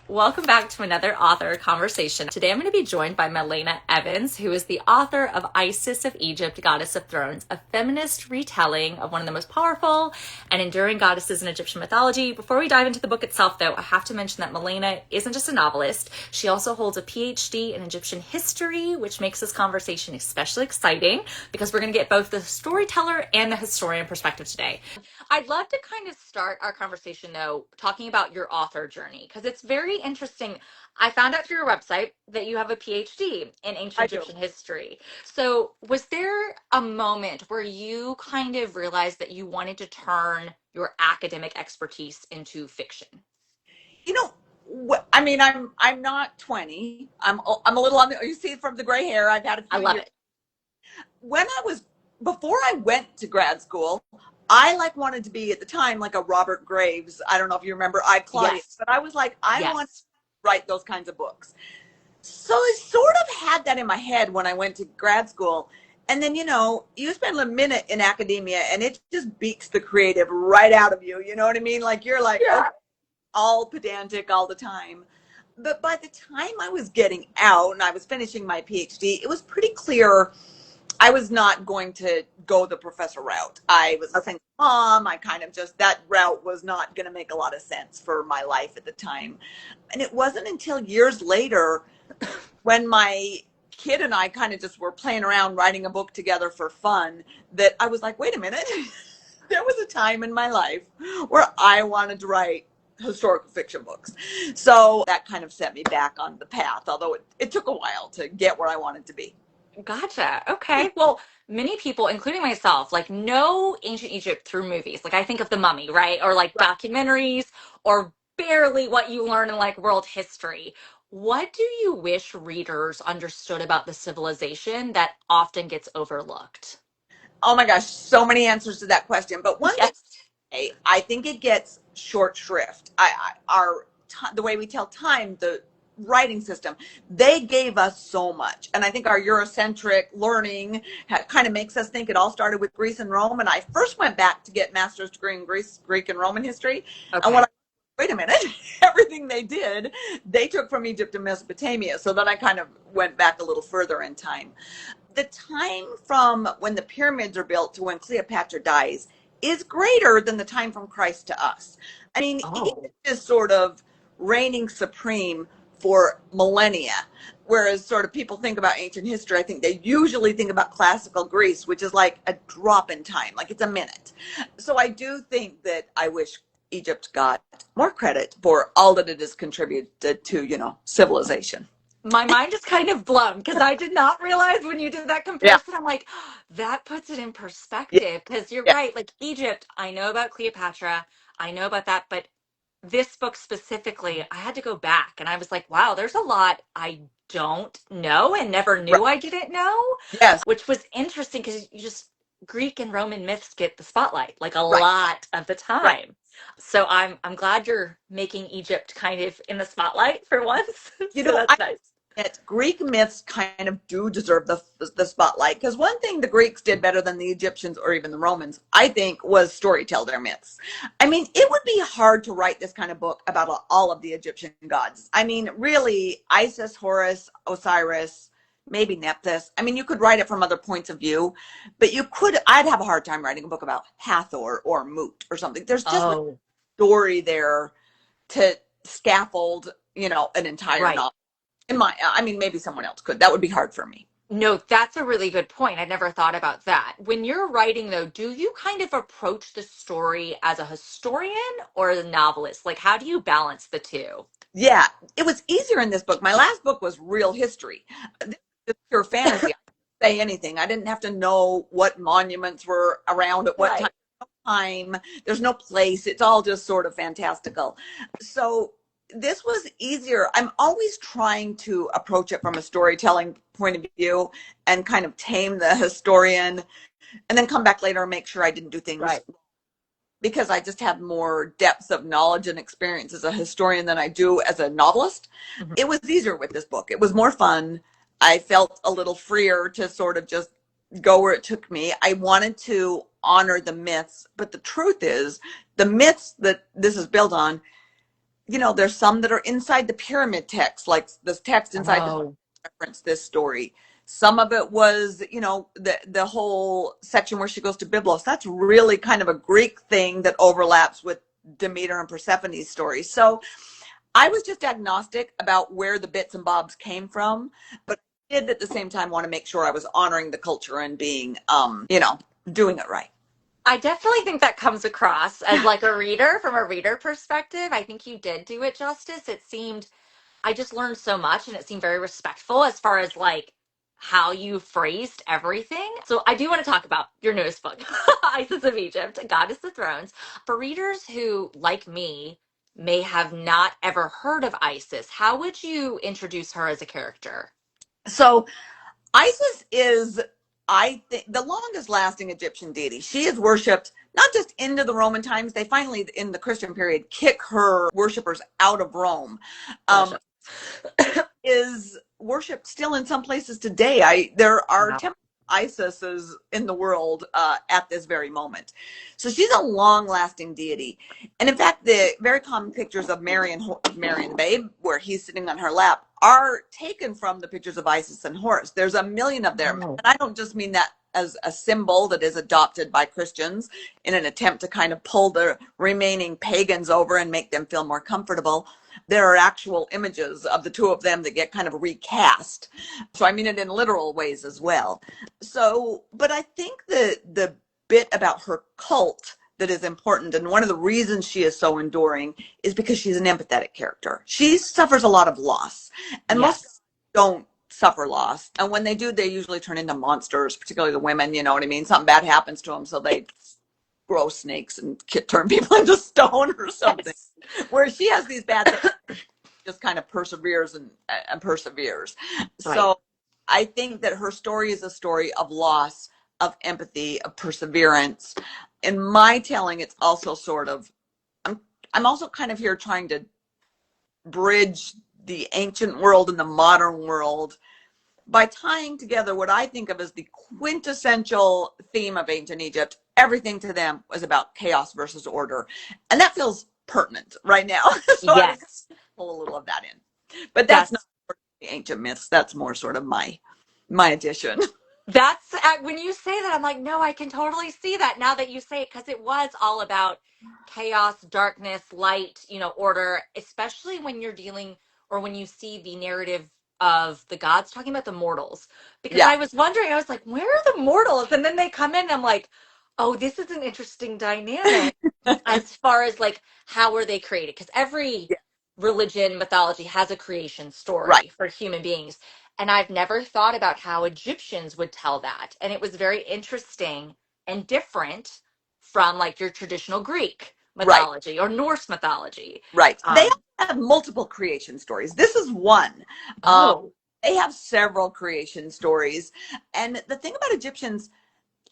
Welcome back to another author conversation. Today I'm going to be joined by Malayna Evans, who is the author of Isis of Egypt, Goddess of Thrones, a feminist retelling of one of the most powerful and enduring goddesses in Egyptian mythology. Before we dive into the book itself, though, I have to mention that Malayna isn't just a novelist. She also holds a PhD in Egyptian history, which makes this conversation especially exciting because we're going to get both the storyteller and the historian perspective today. I'd love to kind of start our conversation, though, talking about your author journey, because it's very interesting. I found out through your website that you have a PhD in I ancient do. Egyptian history. So, was there a moment where you kind of realized that you wanted to turn your academic expertise into fiction? You know, I mean, I'm not 20. I'm a little on the. You see from the gray hair, I've had a I few love years. it. When I was before I went to grad school, I like wanted to be at the time like a Robert Graves. I don't know if you remember I Claudius, Yes. but I was like, I want to Yes. write those kinds of books. So I sort of had that in my head when I went to grad school. And then, you spend a minute in academia and it just beats the creative right out of you. You know what I mean? Like you're like, okay, Yeah. all pedantic all the time. But by the time I was getting out and I was finishing my PhD, it was pretty clear I was not going to go the professor route. I was a Okay. single mom. I kind of just, that route was not going to make a lot of sense for my life at the time. And it wasn't until years later when my kid and I kind of just were playing around writing a book together for fun that I was like, wait a minute. There was a time in my life where I wanted to write historical fiction books. So that kind of set me back on the path, although it took a while to get where I wanted to be. Gotcha. Okay. Well, many people, including myself, like know ancient Egypt through movies. Like I think of The Mummy, right? Or like Right. documentaries, or barely what you learn in like world history. What do you wish readers understood about the civilization that often gets overlooked? Oh my gosh, so many answers to that question. But one thing, Yes. I think it gets short shrift. The way we tell time, the writing system, they gave us so much, and I think our Eurocentric learning kind of makes us think it all started with Greece and Rome. And I first went back to get master's degree in Greek and Roman history, and when Okay. I wait a minute, everything they did, they took from Egypt and Mesopotamia. So then I kind of went back a little further in time. The time from when the pyramids are built to when Cleopatra dies is greater than the time from Christ to us. I mean, he Oh. is sort of reigning supreme for millennia. Whereas, sort of people think about ancient history, I think they usually think about classical Greece, which is like a drop in time, like it's a minute. So I do think that I wish Egypt got more credit for all that it has contributed to, civilization. My mind is kind of blown because I did not realize when you did that Yeah. comparison. I'm like, that puts it in Yeah. perspective because you're Yeah. right. Like Egypt, I know about Cleopatra, I know about that, but this book specifically, I had to go back and I was like, wow, there's a lot I don't know and never Right. knew I didn't know, Yes. which was interesting because you just Greek and Roman myths get the spotlight like a Right. lot of the Right. time. So I'm glad you're making Egypt kind of in the spotlight for once. You So know, that's nice. Greek myths kind of do deserve the spotlight because one thing the Greeks did better than the Egyptians or even the Romans, I think, was storytell their myths. I mean, it would be hard to write this kind of book about all of the Egyptian gods. I mean, really, Isis, Horus, Osiris, maybe Nephthys. I mean, you could write it from other points of view, but I'd have a hard time writing a book about Hathor or Mut or something. There's just no Oh, story there to scaffold, an entire right. novel. I mean, maybe someone else could. That would be hard for me. No, that's a really good point. I never thought about that. When you're writing, though, do you kind of approach the story as a historian or a novelist? Like, how do you balance the two? Yeah, it was easier in this book. My last book was real history. This is pure fantasy. I didn't say anything. I didn't have to know what monuments were around at what time. Right. Time. There's no place. It's all just sort of fantastical. So this was easier. I'm always trying to approach it from a storytelling point of view and kind of tame the historian and then come back later and make sure I didn't do things Right. because I just have more depth of knowledge and experience as a historian than I do as a novelist. Mhm. It was easier with this book. It was more fun. I felt a little freer to sort of just go where it took me. I wanted to honor the myths, but the truth is, the myths that this is built on there's some that are inside the pyramid text, like this text inside the Oh, reference this story. Some of it was, the whole section where she goes to Byblos. That's really kind of a Greek thing that overlaps with Demeter and Persephone's story. So I was just agnostic about where the bits and bobs came from, but I did at the same time want to make sure I was honoring the culture and being, doing it right. I definitely think that comes across as like a reader from a reader perspective. I think you did do it justice. It seemed I just learned so much and it seemed very respectful as far as like how you phrased everything. So I do want to talk about your newest book, Isis of Egypt, Goddess of Thrones. For readers who, like me, may have not ever heard of Isis, how would you introduce her as a character? So Isis is, I think, the longest lasting Egyptian deity. She is worshipped not just into the Roman times. They finally, in the Christian period, kick her worshippers out of Rome. Um, Gotcha. is worshipped still in some places today. There are Wow. temples of Isis in the world at this very moment. So she's a long-lasting deity. And in fact, the very common pictures of Marion the Babe, where he's sitting on her lap, are taken from the pictures of Isis and Horus. There's a million of them. Oh, And I don't just mean that as a symbol that is adopted by Christians in an attempt to kind of pull the remaining pagans over and make them feel more comfortable. There are actual images of the two of them that get kind of recast. So I mean it in literal ways as well. So, but I think the bit about her cult that is important, and one of the reasons she is so enduring, is because she's an empathetic character. She suffers a lot of loss, and most yes. don't suffer loss. And when they do, they usually turn into monsters, particularly the women, you know what I mean? Something bad happens to them, so they grow snakes and turn people into stone or something. Yes. Where she has these bad things, just kind of perseveres and perseveres. Right. So I think that her story is a story of loss, of empathy, of perseverance. In my telling, it's also sort of, I'm also kind of here trying to bridge the ancient world and the modern world by tying together what I think of as the quintessential theme of ancient Egypt. Everything to them was about chaos versus order. And that feels pertinent right now. So I was going Yes. to pull a little of that in. But that's not That's the ancient myths. That's more sort of my addition. That's when you say that, I'm like, no, I can totally see that now that you say it, because it was all about chaos, darkness, light, order, especially when you're dealing or when you see the narrative of the gods talking about the mortals. Because Yeah, I was wondering, I was like, where are the mortals? And then they come in, and I'm like, oh, this is an interesting dynamic as far as like how are they created? Because every yeah, religion, mythology has a creation right, story for human beings. And I've never thought about how Egyptians would tell that. And it was very interesting and different from like your traditional Greek right, mythology or Norse mythology. right. They Um, have multiple creation stories. This is one. Um, oh, they have several creation stories. And the thing about Egyptians,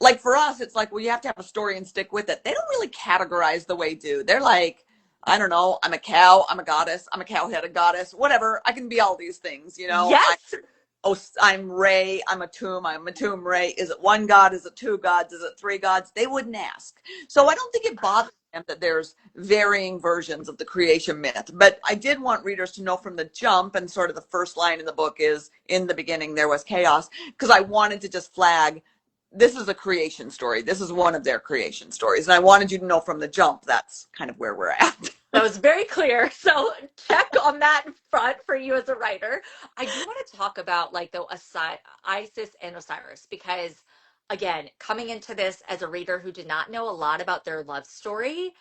like for us, it's like, well, you have to have a story and stick with it. They don't really categorize the way do. They're like, I don't know, I'm a cow, I'm a goddess, I'm a cow-headed goddess, whatever. I can be all these things, yes, I'm Ray, I'm a tomb Ray. Is it one god? Is it two gods? Is it three gods? They wouldn't ask. So I don't think it bothers them that there's varying versions of the creation myth. But I did want readers to know from the jump, and sort of the first line in the book is, in the beginning there was chaos, because I wanted to just flag, this is a creation story. This is one of their creation stories. And I wanted you to know from the jump that's kind of where we're at. that was very clear. So check on that front for you as a writer. I do want to talk about like the Isis and Osiris because again, coming into this as a reader who did not know a lot about their love story,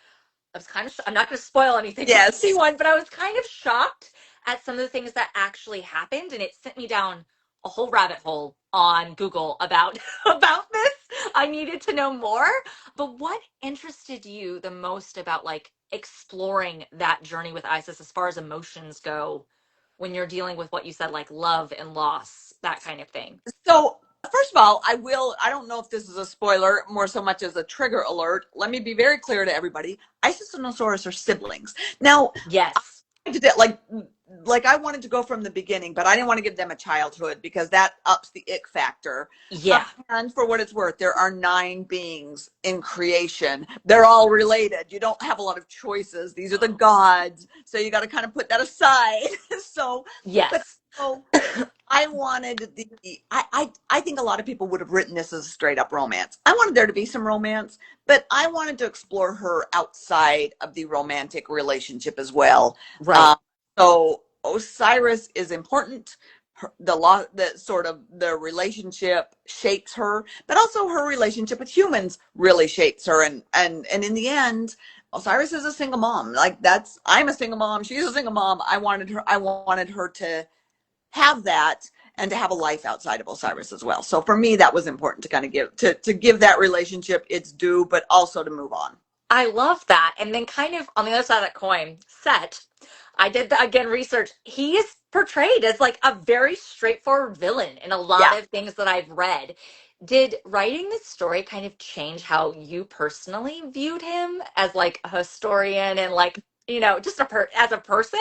I was kind of, I'm not going to spoil anything for Yes. anyone, but I was kind of shocked at some of the things that actually happened. And it sent me down a whole rabbit hole on Google about, about this. I needed to know more. But what interested you the most about like exploring that journey with Isis as far as emotions go when you're dealing with what you said, like love and loss, that kind of thing? So, first of all, I don't know if this is a spoiler more so much as a trigger alert. Let me be very clear to everybody. Isis and Osiris are siblings. Now, Yes. did it like I wanted to go from the beginning, but I didn't want to give them a childhood because that ups the ick factor. Yeah. And for what it's worth, there are 9 beings in creation. They're all related. You don't have a lot of choices. These are the gods, so you got to kind of put that aside. So, but Yes. so I wanted I think a lot of people would have written this as a straight up romance. I wanted there to be some romance, but I wanted to explore her outside of the romantic relationship as well. Right. Um, so Osiris is important. The law, the sort of the relationship shapes her, but also her relationship with humans really shapes her. And in the end, Osiris is a single mom. Like I'm a single mom. She's a single mom. I wanted her to have that and to have a life outside of Osiris as well. So for me, that was important to kind of give that relationship its due, but also to move on. I love that. And then kind of on the other side of that coin, Set, I did the, again research. He is portrayed as like a very straightforward villain in a lot Yeah. of things that I've read. Did writing this story kind of change how you personally viewed him as like a historian and like, just as a person?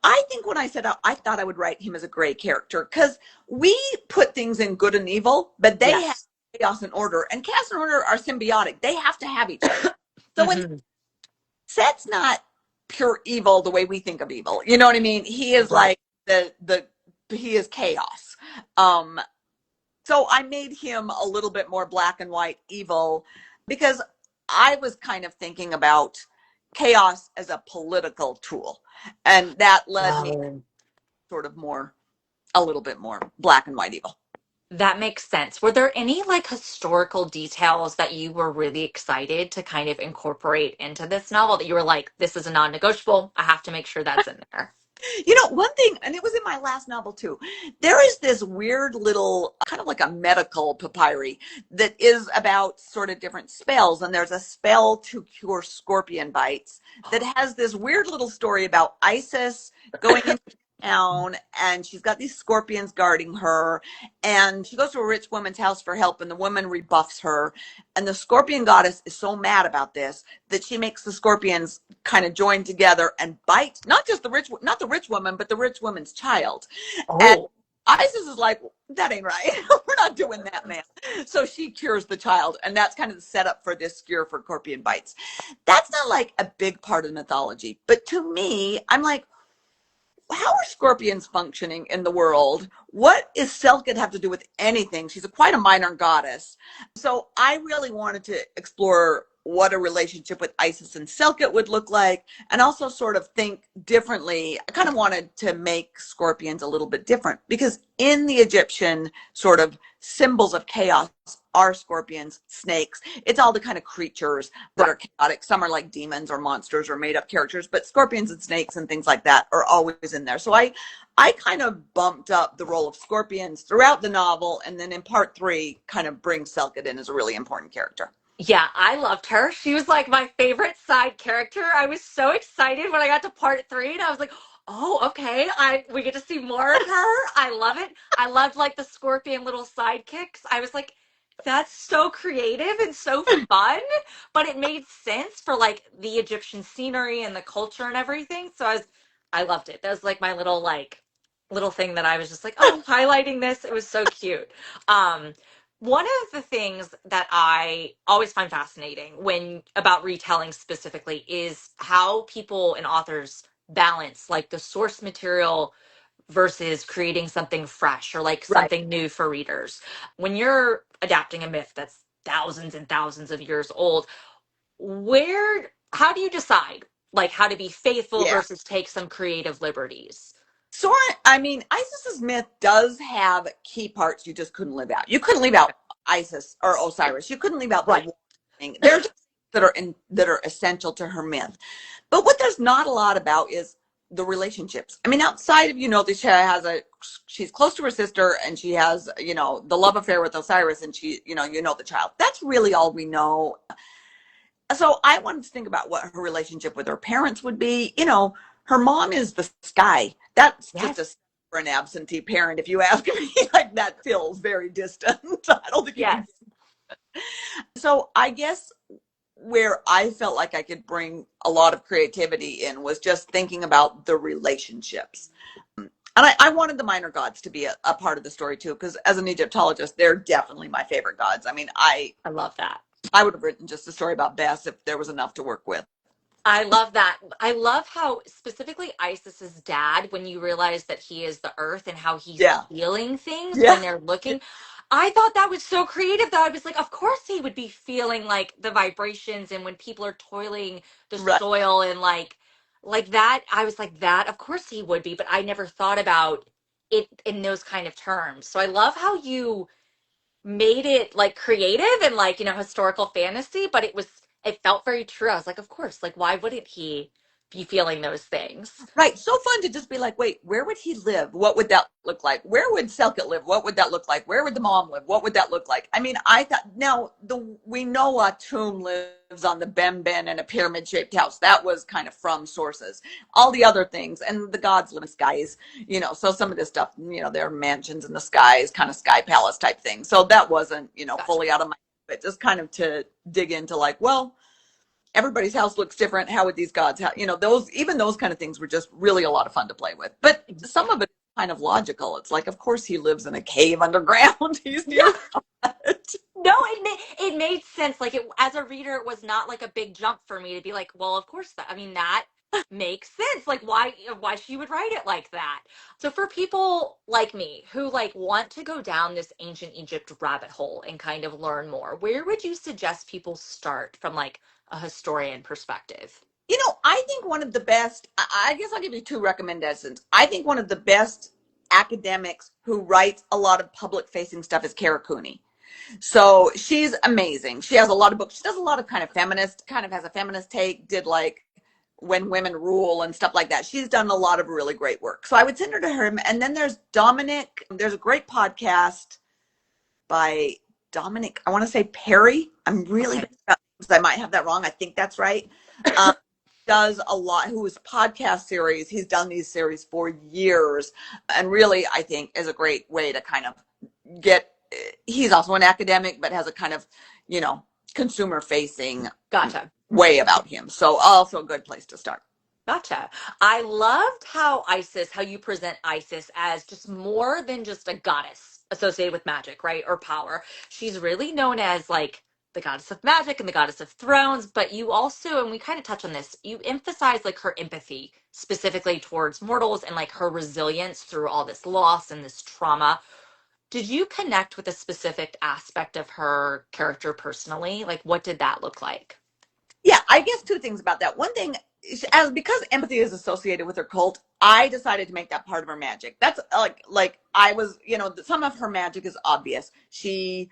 I think when I set out, I thought I would write him as a gray character because we put things in good and evil, but they have Yes. chaos and order, and chaos and order are symbiotic. They have to have each other. So when Hmm. Set's not pure evil the way we think of evil, you know what I mean? He is Right. like the he is chaos. Um, So I made him a little bit more black and white evil because I was kind of thinking about chaos as a political tool. And that led me Oh. sort of a little bit more black and white evil. That makes sense. Were there any like historical details that you were really excited to kind of incorporate into this novel that you were like, this is a non-negotiable. I have to make sure that's in there. One thing, and it was in my last novel too, there is this weird little kind of like a medical papyri that is about sort of different spells. And there's a spell to cure scorpion bites that has this weird little story about Isis going into town and she's got these scorpions guarding her. And she goes to a rich woman's house for help, and the woman rebuffs her. And the scorpion goddess is so mad about this that she makes the scorpions kind of join together and bite not the rich woman, but the rich woman's child. And Oh, Isis is like, that ain't right. We're not doing that, man. So she cures the child, and that's kind of the setup for this cure for scorpion bites. That's not like a big part of mythology, but to me, I'm like, how are scorpions functioning in the world? What does Selkid have to do with anything? She's quite a minor goddess. So I really wanted to explore what a relationship with Isis and Selkid would look like, and also sort of think differently. I kind of wanted to make scorpions a little bit different because in the Egyptian sort of symbols of chaos are scorpions, snakes. It's all the kind of creatures that right. are chaotic. Some are like demons or monsters or made up characters, but scorpions and snakes and things like that are always in there. So I kind of bumped up the role of scorpions throughout the novel, and then in part 3 kind of bring Selkid in as a really important character. Yeah, I loved her. She was like my favorite side character. I was so excited when I got to part 3 and I was like, "Oh, okay. We get to see more of her." I love it. I loved like the scorpion little sidekicks. I was like, that's so creative and so fun, but it made sense for like the Egyptian scenery and the culture and everything. So I loved it. That was like my little thing that I was just like, "Oh, highlighting this." It was so cute. Um One of the things that I always find fascinating when about retelling specifically is how people and authors balance like the source material versus creating something fresh or like Right. something new for readers. When you're adapting a myth that's thousands and thousands of years old, how do you decide like how to be faithful Yeah. versus take some creative liberties? Sora, I mean, Isis's myth does have key parts you just couldn't live out. You couldn't leave out Isis or Osiris. You couldn't leave out the Right. war thing. They're just that are essential to her myth. But what there's not a lot about is the relationships. I mean, outside of that she's close to her sister and she has the love affair with Osiris and she the child. That's really all we know. So I wanted to think about what her relationship with her parents would be. Her mom is the sky. That's just Yes. a for an absentee parent, if you ask me. Like that feels very distant. I don't think you can. Yes. So I guess where I felt like I could bring a lot of creativity in was just thinking about the relationships. And I wanted the minor gods to be a part of the story too, because as an Egyptologist, they're definitely my favorite gods. I mean, I love that. I would have written just a story about Bess if there was enough to work with. I love that. I love how specifically Isis's dad, when you realize that he is the earth and how he's Yeah. feeling things Yeah. when they're looking. I thought that was so creative that I was like, of course he would be feeling like the vibrations and when people are toiling the Right. soil and like that. I was like that, of course he would be, but I never thought about it in those kind of terms. So I love how you made it like creative and like, historical fantasy, but it felt very true. I was like, of course, like why wouldn't he be feeling those things? Right. So fun to just be like, wait, where would he live? What would that look like? Where would Selkit live? What would that look like? Where would the mom live? What would that look like? I mean, I thought now we know a tomb lives on the Benben in a pyramid shaped house. That was kind of from sources. All the other things, and the gods live in skies, so some of this stuff, there are mansions in the skies, kind of sky palace type thing. So that wasn't, Gotcha. fully out of my, but just kind of to dig into like, well, everybody's house looks different. How would these gods have, those kind of things were just really a lot of fun to play with. But some of it is kind of logical. It's like, of course he lives in a cave underground. He's Yeah. near God. No, it made sense. Like it as a reader, it was not like a big jump for me to be like, well, of course that. I mean, that makes sense. Like why she would write it like that. So for people like me who like want to go down this ancient Egypt rabbit hole and kind of learn more, where would you suggest people start from like a historian perspective? I think one of the best, I guess I'll give you two recommendations. I think one of the best academics who writes a lot of public facing stuff is Kara Cooney. So she's amazing. She has a lot of books. She does a lot of kind of feminist, kind of has a feminist take, did like When Women Rule and stuff like that. She's done a lot of really great work. So I would send her to him. And then there's Dominic. There's a great podcast by Dominic, I want to say Perry. I'm really Okay. bad about names. I might have that wrong. I think that's right. Um, does a lot, who is podcast series. He's done these series for years. And really, I think is a great way to kind of get, he's also an academic, but has a kind of, consumer facing Gotcha. way about him. So also a good place to start. Gotcha. I loved how you present Isis as just more than just a goddess associated with magic, right? Or power. She's really known as like the goddess of magic and the goddess of thrones, but you also, and we kind of touch on this, you emphasize like her empathy specifically towards mortals and like her resilience through all this loss and this trauma. Did you connect with a specific aspect of her character personally? Like, what did that look like? Yeah, I guess two things about that. One thing, as because empathy is associated with her cult, I decided to make that part of her magic. That's like I was, some of her magic is obvious. She,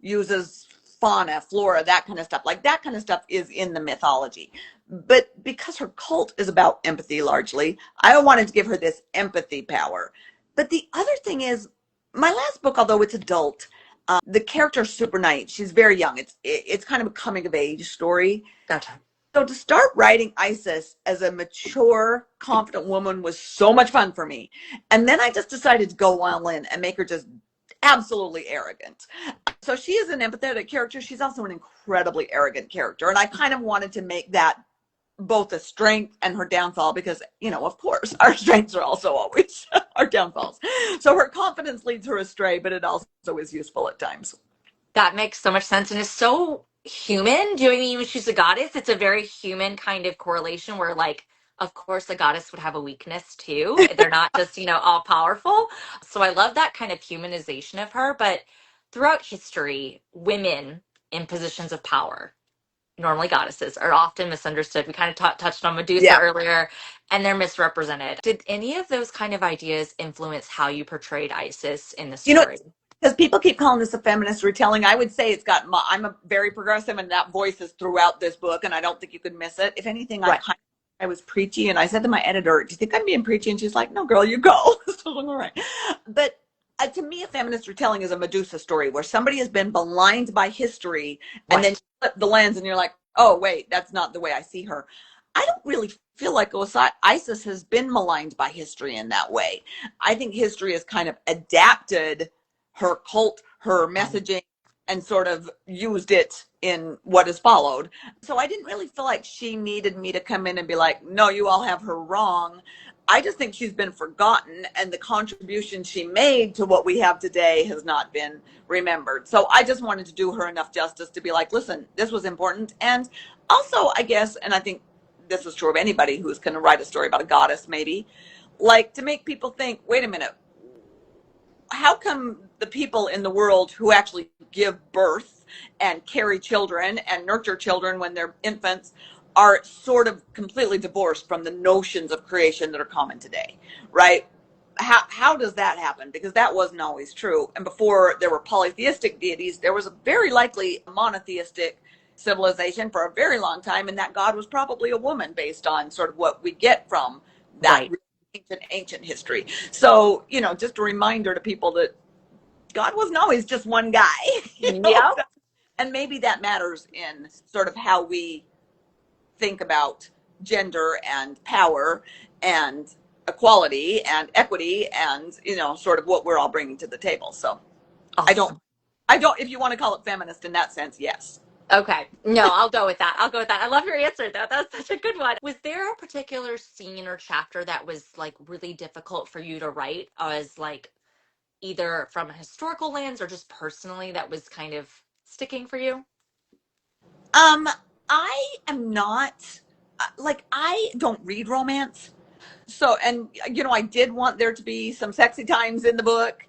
uses fauna, flora, that kind of stuff. Like that kind of stuff is in the mythology. But because her cult is about empathy largely, I wanted to give her this empathy power. But the other thing is, my last book, although it's adult, the character's super nice. She's very young. It's kind of a coming of age story. Gotcha. So to start writing Isis as a mature, confident woman was so much fun for me. And then I just decided to go all in and make her just absolutely arrogant. So she is an empathetic character. She's also an incredibly arrogant character. And I kind of wanted to make that both a strength and her downfall because, of course, our strengths are also always our downfalls. So her confidence leads her astray, but it also is useful at times. That makes so much sense and is so human. Doing even she's a goddess, it's a very human kind of correlation where like of course a goddess would have a weakness too. They're not just, all powerful. So I love that kind of humanization of her. But throughout history, women in positions of power, normally goddesses, are often misunderstood. We kind of touched on Medusa Yeah. earlier, and they're misrepresented. Did any of those kind of ideas influence how you portrayed Isis in the You know, story? because people keep calling this a feminist retelling, I would say I'm a very progressive, and that voice is throughout this book, and I don't think you could miss it. If anything, Right. I was preachy, and I said to my editor, "Do you think I'm being preachy?" And she's like, "No, girl, you go." So all right. But to me, a feminist retelling is a Medusa story where somebody has been maligned by history, and then Right. you flip the lens, and you're like, "Oh, wait, that's not the way I see her." I don't really feel like Isis has been maligned by history in that way. I think history has kind of adapted her cult, her messaging, and sort of used it in what has followed. So I didn't really feel like she needed me to come in and be like, no, you all have her wrong. I just think she's been forgotten, and the contribution she made to what we have today has not been remembered. So I just wanted to do her enough justice to be like, listen, this was important. And also, I guess, and I think this is true of anybody who's going to write a story about a goddess, maybe, like to make people think, wait a minute, how come the people in the world who actually give birth and carry children and nurture children when they're infants are sort of completely divorced from the notions of creation that are common today, right? How does that happen? Because that wasn't always true. And before there were polytheistic deities, there was a very likely monotheistic civilization for a very long time, and that god was probably a woman based on sort of what we get from that Right. ancient history. So, just a reminder to people that God wasn't always just one guy, Yep. and maybe that matters in sort of how we think about gender and power and equality and equity and, sort of what we're all bringing to the table. So I don't, Awesome. if you want to call it feminist in that sense, yes. Okay. No, I'll go with that. I'll go with that. I love your answer though. That's such a good one. Was there a particular scene or chapter that was like really difficult for you to write as like either from a historical lens or just personally that was kind of sticking for you? Um, I am not like I don't read romance. So, and I did want there to be some sexy times in the book.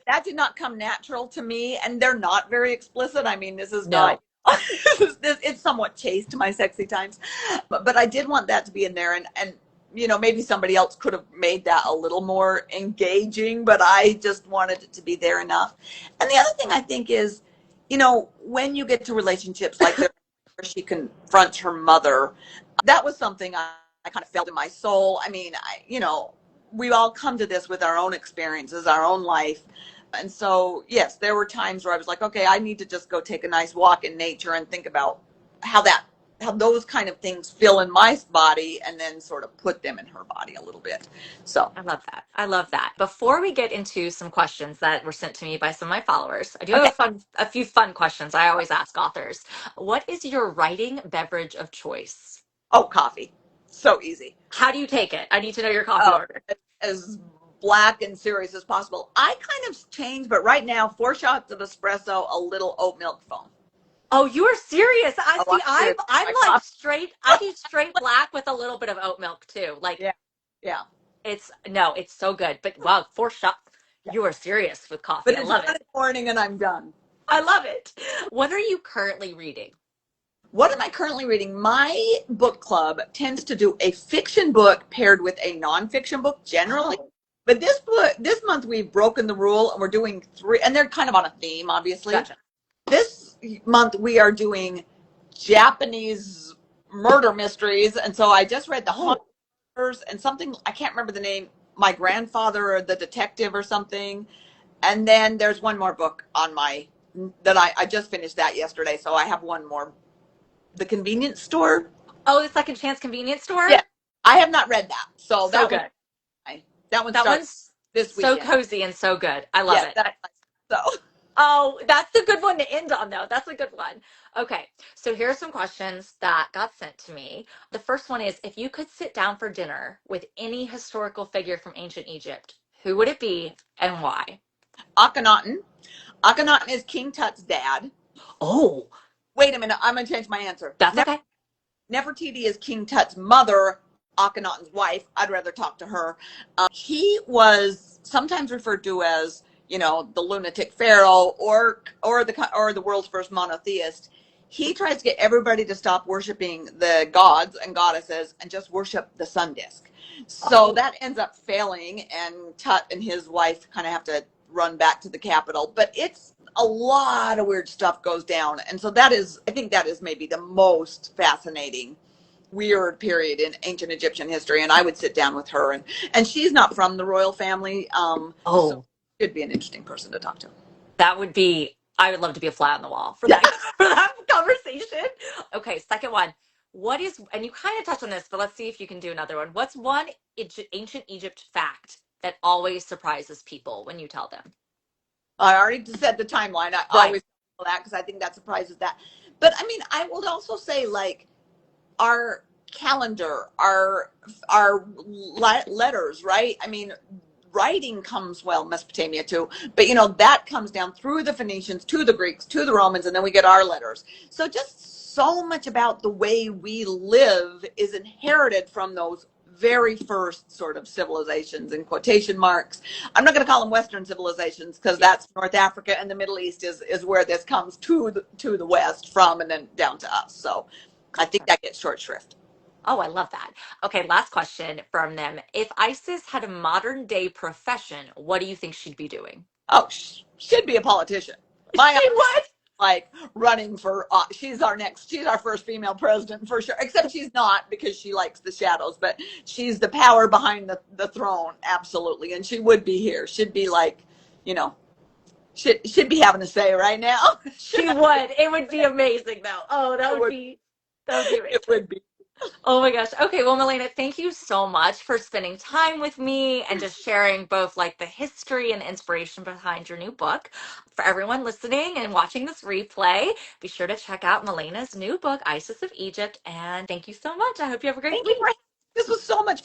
That did not come natural to me, and they're not very explicit. I mean, this is not. No. It's somewhat chaste, my sexy times, but I did want that to be in there, and maybe somebody else could have made that a little more engaging, but I just wanted it to be there enough. And the other thing I think is, when you get to relationships like this, where she confronts her mother, that was something I kind of felt in my soul. I mean, we all come to this with our own experiences, our own life. And so, yes, there were times where I was like, okay, I need to just go take a nice walk in nature and think about how those kind of things feel in my body and then sort of put them in her body a little bit. So, I love that. I love that. Before we get into some questions that were sent to me by some of my followers, I do okay. have a few fun questions I always ask authors. What is your writing beverage of choice? Oh, coffee. So easy. How do you take it? I need to know your coffee Oh, order. as black and serious as possible. I kind of changed, but right now, 4 shots of espresso, a little oat milk foam. Oh, you are serious. I Oh, see. I'm I'm serious. I'm My like coffee. straight. I do straight black with a little bit of oat milk too. Like Yeah. Yeah. it's no, it's so good. But wow, 4 shots. Yeah. You are serious with But coffee. I it's love one in it. the morning and I'm done. I love it. What are you currently reading? What am I currently reading? My book club tends to do a fiction book paired with a nonfiction book generally. Oh, But this month we've broken the rule and we're doing 3, and they're kind of on a theme, obviously. gotcha. This month we are doing Japanese murder mysteries. And so I just read The Oh, Hunters and something, I can't remember the name, My Grandfather or the Detective or something. And then there's one more book on that I just finished that yesterday. So I have one more, The Convenience Store. oh, the Second Chance convenience store. Yeah, I have not read that. So So good. that one That starts one's this so weekend. cozy and so good. I love Yes, it. that's nice. So Oh, that's a good one to end on, though. That's a good one. Okay, so here are some questions that got sent to me. The first one is if you could sit down for dinner with any historical figure from ancient Egypt, who would it be and why? Akhenaten. Akhenaten is King Tut's dad. Oh, Wait a minute, I'm gonna change my answer. that's okay. Nefertiti is King Tut's mother, Akhenaten's wife. I'd rather talk to her. He was sometimes referred to as, the lunatic pharaoh or the world's first monotheist. He tries to get everybody to stop worshiping the gods and goddesses and just worship the sun disk. So Oh, that ends up failing, and Tut and his wife kind of have to run back to the capital. But it's a lot of weird stuff goes down, and so I think that is maybe the most fascinating weird period in ancient Egyptian history. And I would sit down with her, and she's not from the royal family, so oh, it'd be an interesting person to talk to. that would be, I would love to be a fly on the wall for Yeah. that, for that conversation. Okay, second one. What is, and you kind of touched on this, but let's see if you can do another one. What's one ancient Egypt fact that always surprises people when you tell them? I already said the timeline. I Right. always that because I think that surprises that. But I mean, I will also say like our calendar, our letters, right? I mean, writing comes, well, Mesopotamia too, but that comes down through the Phoenicians to the Greeks to the Romans, and then we get our letters. So just so much about the way we live is inherited from those very first sort of civilizations in quotation marks. I'm not going to call them Western civilizations because that's North Africa, and the Middle East is where this comes to the West from, and then down to us. So I think that gets short shrift. Oh, I love that. Okay, last question from them. If Isis had a modern day profession, what do you think she'd be doing? Oh, she'd be a politician. My She would. like running for she's our first female president for sure, except she's not because she likes the shadows, but she's the power behind the throne, absolutely. And she would be here, she'd be like, you know should be having a say right now. She would. It would be amazing though. Oh, it would that would be it amazing. would be Oh my gosh. Okay, well, Malayna, thank you so much for spending time with me and just sharing both like the history and the inspiration behind your new book. For everyone listening and watching this replay, be sure to check out Malayna's new book, Isis of Egypt. And thank you so much. I hope you have a great thank you week. for this was so much fun.